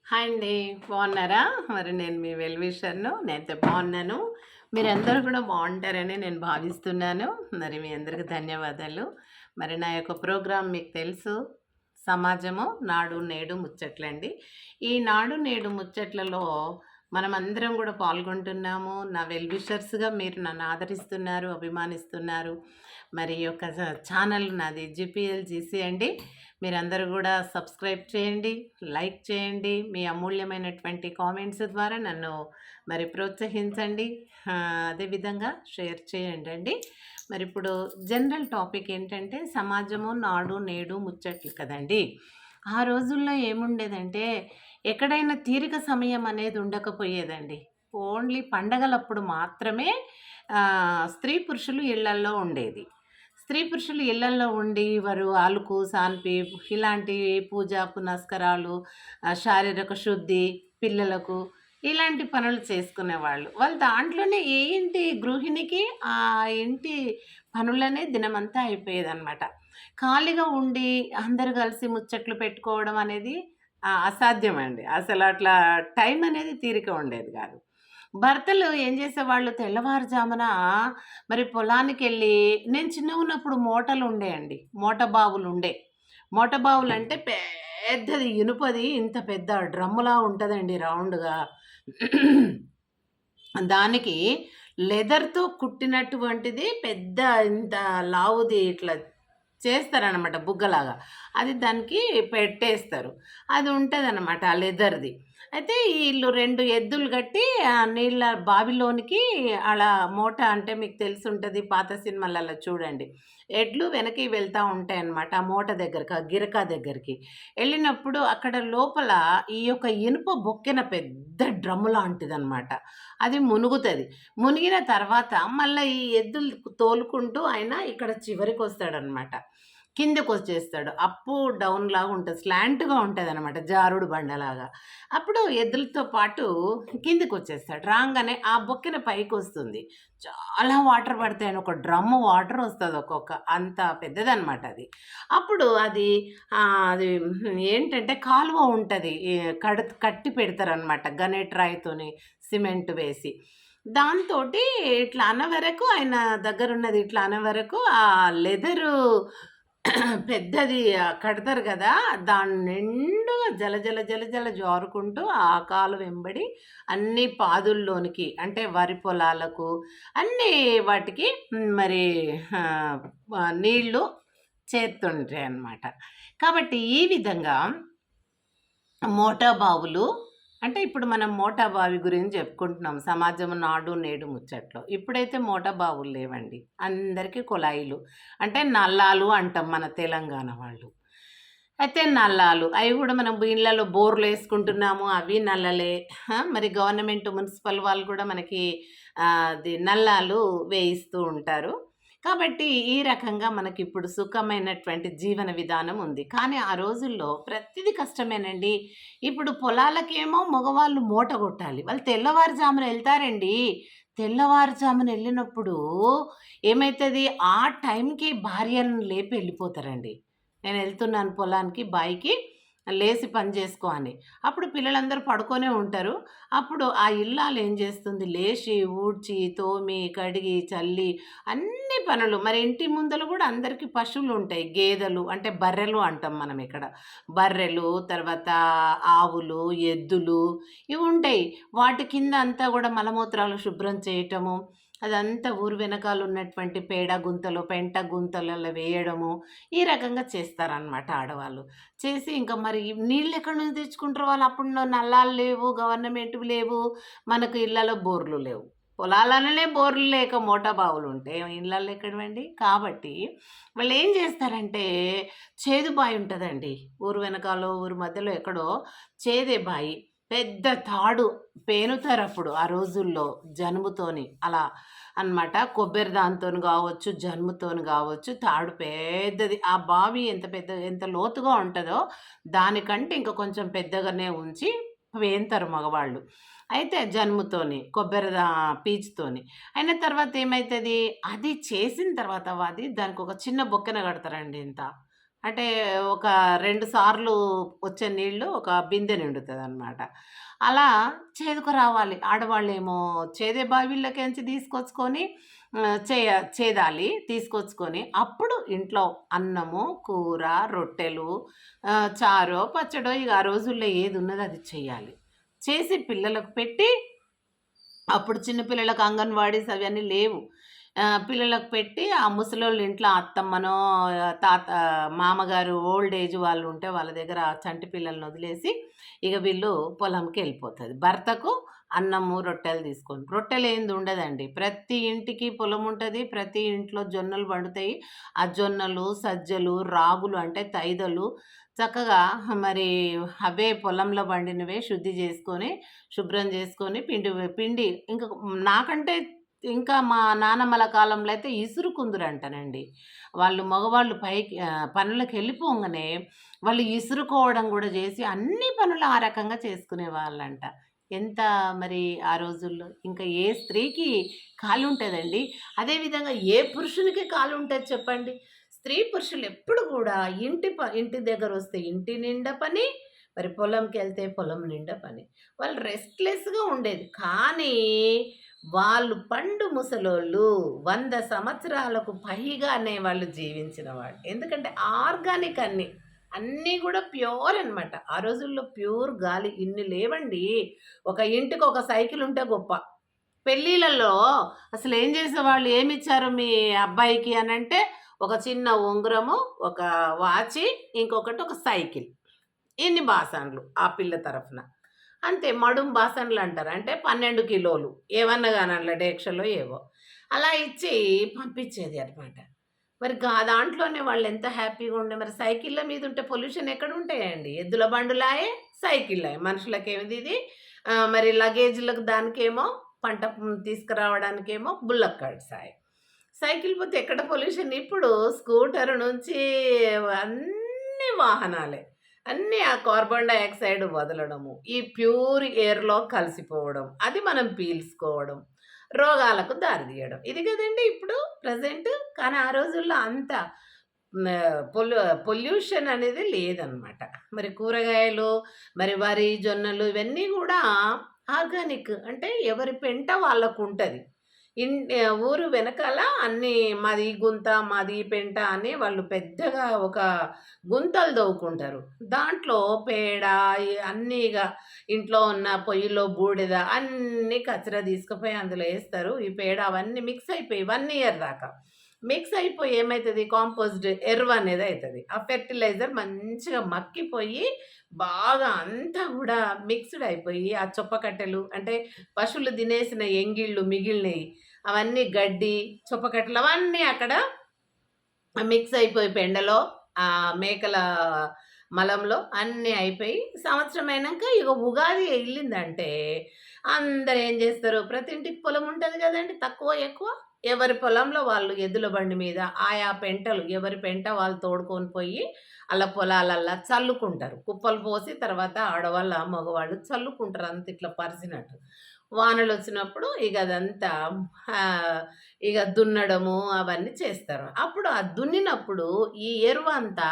Hi అండి. బాగున్నారా? మరి నేను మీ వెల్ విషర్‌ను. నేనైతే బాగున్నాను. మీరందరూ కూడా బాగుంటారని నేను భావిస్తున్నాను. మరి మీ అందరికి ధన్యవాదాలు. మరి నా యొక్క ప్రోగ్రామ్ మీకు తెలుసు. సమాజము నాడు నేడు ముచ్చట్లండి. ఈ నాడు నేడు ముచ్చట్లలో మనమందరం కూడా పాల్గొంటున్నాము. నా వెల్ విషర్స్‌గా మీరు నన్ను ఆదరిస్తున్నారు, అభిమానిస్తున్నారు. మరి ఈ యొక్క ఛానల్ నాది జీపీఎల్‌జీసీ అండి. మీరందరూ కూడా సబ్స్క్రైబ్ చేయండి, లైక్ చేయండి. మీ అమూల్యమైనటువంటి కామెంట్స్ ద్వారా నన్ను మరి ప్రోత్సహించండి. అదేవిధంగా షేర్ చేయండండి. మరి ఇప్పుడు జనరల్ టాపిక్ ఏంటంటే సమాజము నాడు నేడు ముచ్చట్లు కదండీ! ఆ రోజుల్లో ఏముండేదంటే ఎక్కడైనా తీరిక సమయం అనేది ఉండకపోయేదండి. ఓన్లీ పండగలప్పుడు మాత్రమే స్త్రీ పురుషులు ఇళ్లల్లో ఉండేది. స్త్రీ పురుషులు ఇళ్లల్లో ఉండి వారు అలుకు, సాన్పి ఇలాంటి పూజా పునస్కారాలు, శారీరక శుద్ధి, పిల్లలకు ఇలాంటి పనులు చేసుకునేవాళ్ళు. వాళ్ళు దాంట్లోనే ఏ ఇంటి గృహిణికి ఆ ఇంటి పనులనే దినమంతా అయిపోయేదనమాట. ఖాళీగా ఉండి అందరూ కలిసి ముచ్చట్లు పెట్టుకోవడం అనేది అసాధ్యమండి. అసలు అట్లా టైం అనేది తీరిక ఉండేది కాదు. భర్తలు ఏం చేసేవాళ్ళు తెల్లవారుజామున మరి పొలానికెళ్ళి నేను చిన్నగున్నప్పుడు మోటలుండేయండి. మోట బావులుండే. మోట బావులంటే పెద్దది ఇనుపది ఇంత పెద్ద డ్రమ్ములా ఉంటదండి రౌండ్‌గా. దానికి లెదర్‌తో కుట్టినటువంటిది పెద్ద ఇంత లావుది ఇట్లా చేస్తారనమాట బుగ్గలాగా. అది దానికి పెట్టేస్తారు. అది ఉంటదనమాట ఆ లెదర్‌ది. అయితే ఈళ్ళు 2 ఎద్దులు గట్టి నీళ్ళ బావిలోనికి అలా మోట అంటే మీకు తెలిసుంటది పాత సినిమాలలో చూడండి. ఎడ్లు వెనక్కి వెళ్తా ఉంటాయన్నమాట. ఆ మోట దగ్గరికి, ఆ గిరకా దగ్గరికి. ఎళ్ళినప్పుడు అక్కడ లోపల ఈ యొక్క ఇనుప బొక్కెన పెద్ద డ్రమ్ము లాంటిదనమాట. అది మునుగుతది. మునిగిన తర్వాత మళ్ళా ఈ ఎద్దులు తోలుకుంటూ ఆయన ఇక్కడ చివరికొస్తాడనమాట. కిందకొచ్చేస్తాడు. అప్, డౌన్ లాగా ఉంటది. స్లాంట్‌గా ఉంటదనమాట. జారుడు బండలాగా. అప్పుడు ఎద్దులతో పాటు కిందకొచ్చేస్తాడు. రాంగానే ఆ బొక్కెన పైకొస్తుంది. చాలా వాటర్ పడతాయండి. ఒక డ్రమ్ము వాటర్ వస్తది అంత పెద్దదనమాట అది. అప్పుడు అది అది ఏంటంటే కాలువ ఉంటది. కట్టి పెడతారనమాట. గనేట్ రాయితోని సిమెంట్ వేసి. దాంతోటి ఇట్లా అన్న వరకు ఆయన దగ్గరున్నది ఇట్లా అన్న వరకు ఆ లెదరు పెద్దది కడతారు గదా! దాని నిండుగా జల జల జల జారుకుంటూ ఆ కాలువ వెంబడి అన్ని పాదుల్లోనికి అంటే వరి పొలాలకు అన్నీ వాటికి మరి ఆహ్, నీళ్ళు చేరుతుంటాయన్నమాట. కాబట్టి ఈ విధంగా మోటా బావులు అంటే ఇప్పుడు మనం మోటా బావి గురించి చెప్పుకుంటున్నాం. సమాజం నాడు నేడు ముచ్చట్లో. ఇప్పుడైతే మోటా బావులు లేవండి. అందరికీ కుళాయిలు. అంటే నల్లాలు అంటాం మన తెలంగాణ వాళ్ళు. అయితే నల్లాలు అవి కూడా మనం ఇళ్ళలో బోర్‌లేసుకుంటున్నాము. అవి నల్లలే. మరి గవర్నమెంట్, మున్సిపల్ వాళ్ళు కూడా మనకి అది నల్లాలు వేయిస్తూ ఉంటారు. కాబట్టి ఈ రకంగా మనకిప్పుడు సుఖమైనటువంటి జీవన విధానం ఉంది. కానీ ఆ రోజుల్లో ప్రతిది కష్టమేనండి. ఇప్పుడు పొలాలకేమో మగవాళ్ళు మూట కొట్టాలి. వాళ్ళు తెల్లవారుజామున ఎళ్తారండి. తెల్లవారుజామున ఎళ్ళినప్పుడు ఏమైతది ఆ టైంకి భార్యలను లేపి ఎళ్ళిపోతారండి. నేనెళ్తున్నాను పొలానికి, బాయికి లేసి పని జేసుకో అని. అప్పుడు పిల్లలందరూ పడుకొనే ఉంటారు. అప్పుడు ఆ ఇల్లాలు ఏం జేస్తుంది, లేచి, ఊడ్చి, తోమి, కడిగి, చల్లి అన్ని పనులు మరి ఇంటి ముందల గూడా అందరికీ పశువులుంటాయి. గేదెలు అంటే బర్రెలు అంటాం మనం ఇక్కడ. బర్రెలు, తర్వాత ఆవులు, ఎద్దులు ఇవుంటాయి. వాటి కింద అంతా గూడా మలమూత్రాలు శుభ్రం చేయటము, అదంతా ఊరు వెనకాల ఉన్నటువంటి పేడ గుంతలు, పెంట గుంతలలో వేయడము, ఈ రకంగా చేస్తారనమాట ఆడవాళ్ళు. చేసి ఇంకా మరి నీళ్ళెక్కడి నుంచి తెచ్చుకుంటారు వాళ్ళు? అప్పుడు నల్లాలు లేవు, గవర్నమెంట్‌వి లేవు, మనకు ఇళ్ళలో బోర్లు లేవు. పొలాలలోనే బోర్లు లేక మోటా బావులుంటే ఇళ్ళల్లో ఎక్కడివండి? కాబట్టి వాళ్ళేం చేస్తారంటే చేదు బాయి ఉంటదండి. ఊరు వెనకాలో, ఊరు మధ్యలో ఎక్కడో చేదే బాయి. పెద్ద తాడు పేనుతారప్పుడు ఆ రోజుల్లో జనుముతోని అలా అన్నమాట. కొబ్బరి దాంతోని గావచ్చు, జనుముతోని గావచ్చు, తాడు పెద్దది. ఆ బావి ఎంత లోతుగా ఉంటదో దానికంటే ఇంక కొంచెం పెద్దగానే ఉంచి పేంతారు మగవాళ్ళు. అయితే జనుముతోని, పీచుతోని. అయిన తర్వాత ఏమైతది, అది చేసిన తర్వాత దానికొక చిన్న బొక్కెన కడతారండి ఇంత. అంటే ఒక 2 సార్లు వచ్చే నీళ్ళు ఒక బిందె నిండుతదనమాట. అలా చేదుకు రావాలి. ఆడవాళ్ళేమో చేదే బావిళ్ళకేంచి తీసుకొచ్చుకొని చేదాలి. తీసుకొచ్చుకొని అప్పుడు ఇంట్లో అన్నము, కూర, రొట్టెలు, చారో, పచ్చడో ఇగ ఆ రోజుల్లో ఏదున్నదో అది చెయ్యాలి. చేసి పిల్లలకు పెట్టి అప్పుడు చిన్న పిల్లలకు అంగన్‌వాడీస్ అవన్నీ లేవు. పిల్లలకు పెట్టి ఆ ముసలోళ్ళ ఇంట్లో అత్తమ్మనో, మామగారు ఓల్డ్ ఏజ్ వాళ్ళు ఉంటే వాళ్ళ దగ్గర ఆ చంటి పిల్లల్ని వదిలేసి ఇక వీళ్ళు పొలంకెళ్ళిపోతది. భర్తకు అన్నము, రొట్టెలు తీసుకొని. రొట్టెలేంది ఉండదండి. ప్రతి ఇంటికి పొలం ఉంటది. ప్రతి ఇంట్లో జొన్నలు పండుతాయి. ఆ జొన్నలు, సజ్జలు, రాగులు అంటే తైదలు చక్కగా మరి అవే పొలంలో పండినవే శుద్ధి చేసుకొని, శుభ్రం చేసుకొని పిండి ఇంకా నాకంటే ఇంకా మా నానమ్మల కాలంలో అయితే ఇసురుకుందురంటనండి. వాళ్ళు మగవాళ్ళు పనులకెళ్ళిపోంగానే వాళ్ళు ఇసురుకోవడం గూడా జేసి అన్ని పనులు ఆ రకంగా చేసుకునేవాళ్ళంట. ఎంత మరి ఆ రోజుల్లో ఇంకా ఏ స్త్రీకి ఖాళీ ఉంటదండి? అదే విధంగా ఏ పురుషునికి ఖాళీ ఉంటది చెప్పండి? స్త్రీ పురుషులెప్పుడు గూడా ఇంటి దగ్గరొస్తే ఇంటి నిండా పని, మరి పొలంకెళ్తే పొలం నిండా పని. వాళ్ళు రెస్ట్‌లెస్‌గా ఉండేది. కానీ వాళ్ళు పండు ముసలోళ్ళు 100 సంవత్సరాలకు పైగానే వాళ్ళు జీవించిన వాళ్ళు. ఎందుకంటే ఆర్గానిక్ అన్నీ. అన్నీ గూడా ప్యూర్ అనమాట. ఆ రోజుల్లో ప్యూర్ గాలి ఇన్ని లేవండి. ఒక ఇంటికొక సైకిల్ ఉంటే గొప్ప. పెళ్ళిళ్ళలో అసలేం జేసేవాళ్ళు? ఏమిచ్చారు మీ అబ్బాయికి అనంటే, ఒక చిన్న ఉంగరము, ఒక వాచి, ఇంకొకటి ఒక సైకిల్. ఇన్ని బాసన్లు ఆ పిల్ల తరఫున. అంతే మడుం బాసన్లంటారు. అంటే 12 కిలోలు. ఏవన్నా గానట్ల డేక్షలో ఏవో. అలా ఇచ్చి పంపించేది అనమాట. మరి దాంట్లోనే వాళ్ళెంత హ్యాపీగా ఉండే మరి సైకిళ్ళ మీదుంటే పొల్యూషన్ ఎక్కడుంటాయండి? ఎద్దుల బండులాయే, సైకిళ్ళాయే. మనుషులకేమిది ఇది మరి లగేజ్‌లకు దానికేమో తీసుకురావడానికేమో బుల్లక్ కార్ట్సాయే. సైకిల్ పోతే ఎక్కడ పొల్యూషన్? ఇప్పుడు స్కూటర్ నుంచి అన్ని వాహనాలే. అన్నీ ఆ కార్బన్ డయాక్సైడ్ వదలడము. ఈ ప్యూర్ ఎయిర్‌లో కలిసిపోవడం. అది మనం పీల్చుకోవడం. రోగాలకు దారితీయడం. ఇది గదండీ ఇప్పుడు ప్రెజెంట్. కానీ ఆ రోజుల్లో అంత పొల్యూషన్ అనేది లేదనమాట. మరి కూరగాయలు, మరి వరి, జొన్నలు ఇవన్నీ గూడా ఆర్గానిక్. అంటే ఎవరి పెంట వాళ్ళకుంటది. ఊరు వెనకాల అన్నీ మాది ఈ గుంత, మాది ఈ పెంట అని వాళ్ళు పెద్దగా ఒక గుంతలు తవ్వుకుంటారు. దాంట్లో పేడ అన్నీ ఇగ ఇంట్లో ఉన్న పొయ్యిలో బూడిద అన్నీ కచరా తీసుకుపోయి అందులో ఏస్తారు. ఈ పేడ అవన్నీ మిక్స్ అయిపోయి 1 ఇయర్ దాకా. మిక్స్ అయిపోయి ఏమైతది కాంపోస్ట్ ఎరువనేది అయితది. ఆ ఫెర్టిలైజర్ మంచిగా మక్కిపోయి బాగా అంతా గూడా మిక్స్‌డ్ అయిపోయి ఆ చొప్ప కట్టెలు అంటే పశువులు తినేసిన ఎంగిళ్ళు మిగిలినయి అవన్నీ గడ్డి, చొప్పకట్టలు అవన్నీ అక్కడ మిక్స్ అయిపోయి పెండలో, మేకల మలంలో అన్నీ అయిపోయి సంవత్సరం అయినంక ఇగ ఉగాది ఎళ్ళిందంటే అందరూ ఏం జేస్తారు, ప్రతి ఇంటికి పొలం ఉంటది గదండీ! తక్కువ, ఎక్కువ. ఎవరి పొలంలో వాళ్ళు ఎద్దుల బండి మీద ఆయా పెంటలు ఎవరి పెంట వాళ్ళు తోడుకొని పోయి ఆళ్ళ పొలాలల్లా చల్లుకుంటారు. కుప్పలు పోసి తర్వాత ఆడవాళ్ళ, మగవాళ్ళు చల్లుకుంటారు అంత ఇట్లా పరిసినట్టు. వానలొచ్చినప్పుడు ఇగ అదంతా ఆహ్, ఇగ దున్నడము అవన్నీ చేస్తారు. అప్పుడు ఆ దున్నినప్పుడు ఈ ఎరువంతా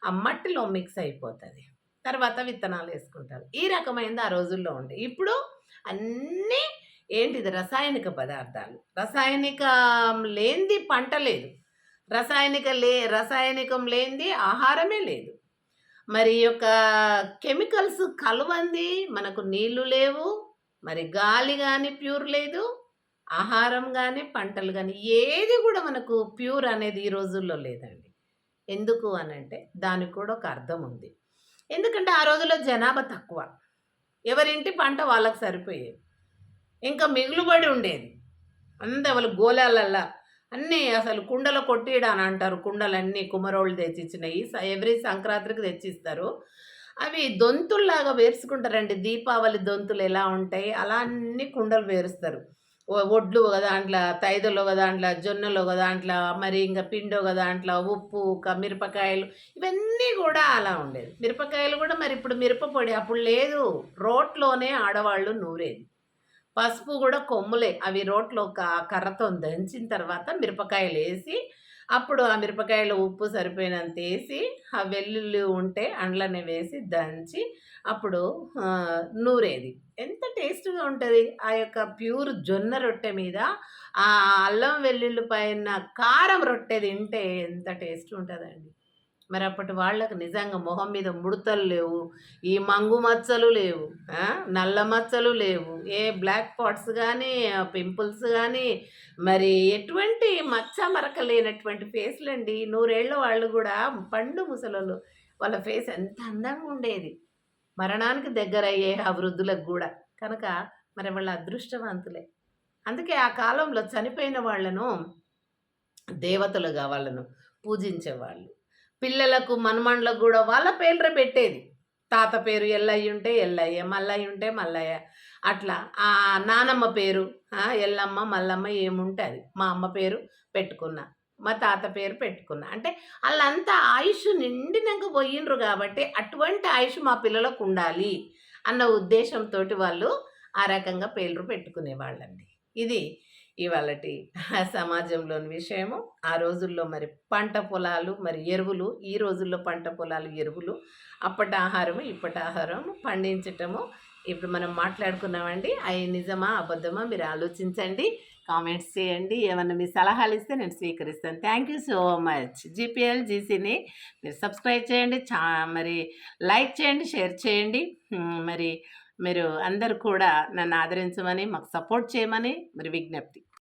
ఆ మట్టిలో మిక్స్ అయిపోతది. తర్వాత విత్తనాలేసుకుంటారు. ఈ రకమైనది ఆ రోజుల్లో ఉండే. ఇప్పుడు అన్నీ ఏంటిది రసాయనిక పదార్థాలు. రసాయనికం లేనిది పంట లేదు. రసాయనికం లేనిది ఆహారమే లేదు. మరి ఈ యొక్క కెమికల్స్ కలవంది మనకు నీళ్లు లేవు. మరి గాలి గాని ప్యూర్ లేదు. ఆహారం గాని, పంటలు గాని ఏది గూడా మనకు ప్యూర్ అనేది ఈ రోజుల్లో లేదండి. ఎందుకు అనంటే దానికి కూడా ఒక అర్థం ఉంది. ఎందుకంటే ఆ రోజుల్లో జనాభా తక్కువ. ఎవరింటి పంట వాళ్ళకి సరిపోయేది. ఇంకా మిగులుబడి ఉండేది. ఎవలు గోళాలల్లా అన్నీ అసలు కుండలో కొట్టీయడం అని అంటారు. కుండలన్నీ కుమ్మరోళ్ళు తెచ్చిచ్చినయి. ఎవ్రీ సంక్రాంతికి తెచ్చిస్తారు. అవి దొంతుల్లాగా పేర్చుకుంటారండి. దీపావళి దొంతులు ఎలా ఉంటాయి, అలా అన్ని కుండలు పేరుస్తారు. ఒడ్లు ఒక దాంట్ల, తైదలు ఒక దాంట్ల, జొన్నలు ఒక దాంట్ల, మరి ఇంక పిండి ఒక దాంట్ల, ఉప్పు, మిరపకాయలు ఇవన్నీ గూడా అలా ఉండేది. మిరపకాయలు గూడా మరి ఇప్పుడు మిరప పొడి అప్పుడు లేదు. రోట్లోనే ఆడవాళ్ళు నూరేది. పసుపు గూడా కొమ్ములే. అవి రోట్లో కర్రతోని దంచిన తర్వాత మిరపకాయలేసి, అప్పుడు ఆ మిరపకాయలో ఉప్పు సరిపోయినంత ఏసి, ఆ వెల్లుల్లి ఉంటే అందులోనే వేసి దంచి అప్పుడు నూరేది. ఎంత టేస్ట్‌గా ఉంటది. ఆ యొక్క ప్యూర్ జొన్న రొట్టె మీద ఆ అల్లం వెల్లుల్లి పైన కారం రొట్టె తింటే ఎంత టేస్ట్ ఉంటదండి. మరప్పటి వాళ్ళకి నిజంగా మొహం మీద ముడతలు లేవు. ఈ మంగు మచ్చలు లేవు. ఆ! నల్ల మచ్చలు లేవు. ఏ బ్లాక్ స్పాట్స్ గానీ, పింపుల్స్ గానీ, మరి ఎటువంటి మచ్చ మరక లేనటువంటి ఫేసులండి. నూరేళ్ల వాళ్ళు గూడా పండు ముసలోళ్ళు. వాళ్ళ ఫేస్ ఎంత అందంగా ఉండేది. మరణానికి దగ్గరయ్యే ఆ వృద్ధులకు గూడా. కనుక మరి వాళ్ళ అదృష్టవంతులే. అందుకే ఆ కాలంలో చనిపోయిన వాళ్ళను దేవతలుగా వాళ్ళను పూజించేవాళ్ళు. పిల్లలకు, మనుమన్లకు గూడా వాళ్ళ పేర్లే పెట్టేది. తాత పేరు ఎల్లయ్యుంటే ఎల్లయ్య, మల్లయ్యుంటే మల్లయ్య. అట్లా నానమ్మ పేరు ఎల్లమ్మ, మల్లమ్మ ఏముంటే అది. మా అమ్మ పేరు పెట్టుకున్నా. మా తాత పేరు పెట్టుకున్నా. అంటే ఆళ్ళంతా ఆయుష్ నిండినంక బోయిండ్రు గాబట్టి, అటువంటి ఆయుష్ మా పిల్లలకుండాలి అన్న ఉద్దేశంతోటి వాళ్ళు ఆ రకంగా పేర్లు పెట్టుకునేవాళ్ళండి. ఇది ఇవాళటి సమాజంలోని విషయము. ఆ రోజుల్లో మరి పంట పొలాలు, మరి ఎరువులు, ఈ రోజుల్లో పంట పొలాలు, ఎరువులు, అప్పటి ఆహారము, ఇప్పటి ఆహారము పండించటము. ఇప్పుడు మనం మాట్లాడుకున్నామండి. అయి నిజమా? అబద్ధమా? మీరు ఆలోచించండి. కామెంట్స్ చేయండి. ఏమన్నా మీ సలహాలిస్తే నేను స్వీకరిస్తాను. Thank you so much. GPL జీసీని మీరు సబ్స్క్రైబ్ చేయండి. మరి లైక్ చేయండి, షేర్ చేయండి. మరి మీరు అందరూ కూడా నన్ను ఆదరించమని, మాకు సపోర్ట్ చేయమని మరి విజ్ఞప్తి.